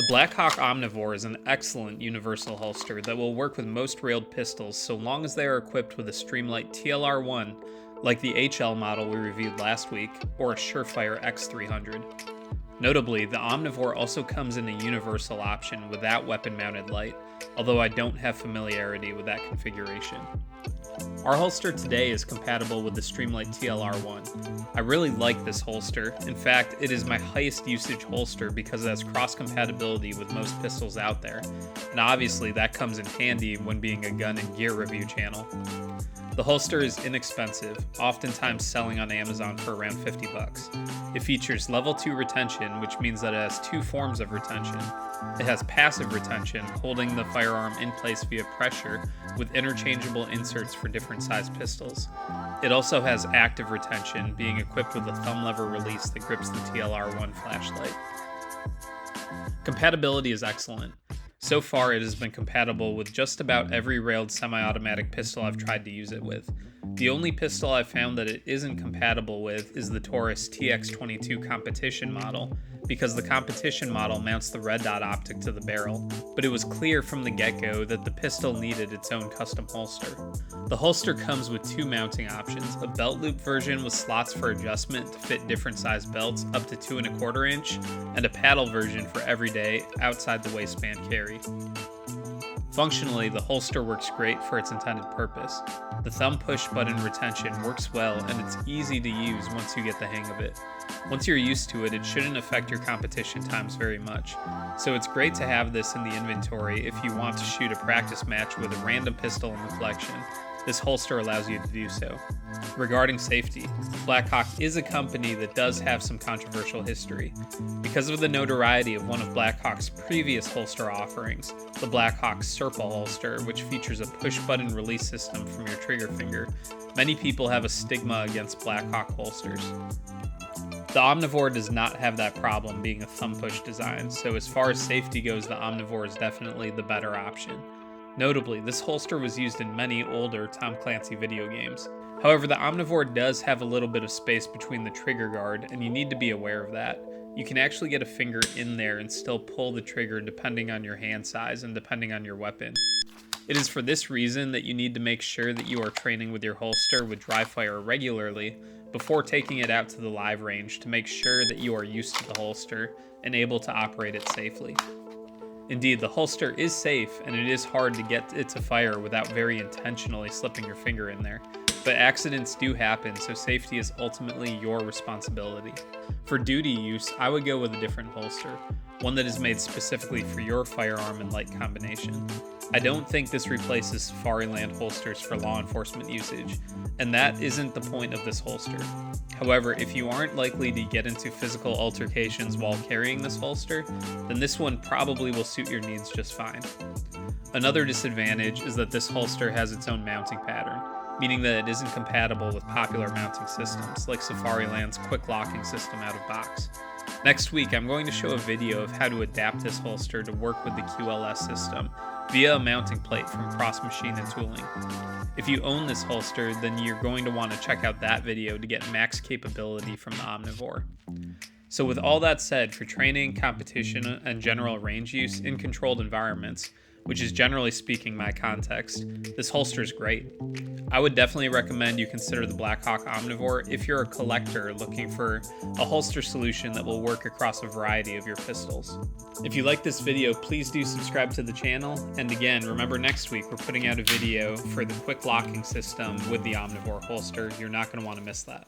The Blackhawk Omnivore is an excellent universal holster that will work with most railed pistols so long as they are equipped with a Streamlight TLR-1 like the HL model we reviewed last week, or a Surefire X300. Notably, the Omnivore also comes in a universal option without weapon-mounted light, although I don't have familiarity with that configuration. Our holster today is compatible with the Streamlight TLR-1. I really like this holster. In fact, it is my highest usage holster because it has cross-compatibility with most pistols out there, and obviously that comes in handy when being a gun and gear review channel. The holster is inexpensive, oftentimes selling on Amazon for around $50. It features level 2 retention, which means that it has two forms of retention. It has passive retention, holding the firearm in place via pressure, with interchangeable inserts for different sized pistols. It also has active retention, being equipped with a thumb lever release that grips the TLR-1 flashlight. Compatibility is excellent. So far, it has been compatible with just about every railed semi-automatic pistol I've tried to use it with. The only pistol I've found that it isn't compatible with is the Taurus TX22 competition model, because the competition model mounts the red dot optic to the barrel, but it was clear from the get-go that the pistol needed its own custom holster. The holster comes with two mounting options, a belt loop version with slots for adjustment to fit different size belts up to 2 1/4 inch, and a paddle version for everyday outside the waistband carry. Functionally, the holster works great for its intended purpose. The thumb push button retention works well, and it's easy to use once you get the hang of it. Once you're used to it, it shouldn't affect your competition times very much. So it's great to have this in the inventory if you want to shoot a practice match with a random pistol in the collection. This holster allows you to do so. Regarding safety, Blackhawk is a company that does have some controversial history. Because of the notoriety of one of Blackhawk's previous holster offerings, the Blackhawk Serpa holster, which features a push-button release system from your trigger finger, many people have a stigma against Blackhawk holsters. The Omnivore does not have that problem, being a thumb push design, so as far as safety goes, the Omnivore is definitely the better option. Notably, this holster was used in many older Tom Clancy video games. However, the Omnivore does have a little bit of space between the trigger guard, and you need to be aware of that. You can actually get a finger in there and still pull the trigger depending on your hand size and depending on your weapon. It is for this reason that you need to make sure that you are training with your holster with dry fire regularly before taking it out to the live range to make sure that you are used to the holster and able to operate it safely. Indeed, the holster is safe, and it is hard to get it to fire without very intentionally slipping your finger in there. But accidents do happen, so safety is ultimately your responsibility. For duty use, I would go with a different holster, one that is made specifically for your firearm and light combination. I don't think this replaces Safariland holsters for law enforcement usage, and that isn't the point of this holster. However, if you aren't likely to get into physical altercations while carrying this holster, then this one probably will suit your needs just fine. Another disadvantage is that this holster has its own mounting pattern, meaning that it isn't compatible with popular mounting systems like Safariland's quick locking system out of box. Next week, I'm going to show a video of how to adapt this holster to work with the QLS system via a mounting plate from Cross Machine and Tooling. If you own this holster, then you're going to want to check out that video to get max capability from the Omnivore. So with all that said, for training, competition, and general range use in controlled environments, which is generally speaking my context, this holster is great. I would definitely recommend you consider the Blackhawk Omnivore if you're a collector looking for a holster solution that will work across a variety of your pistols. If you like this video, please do subscribe to the channel, and again, remember next week we're putting out a video for the quick locking system with the Omnivore holster. You're not going to want to miss that.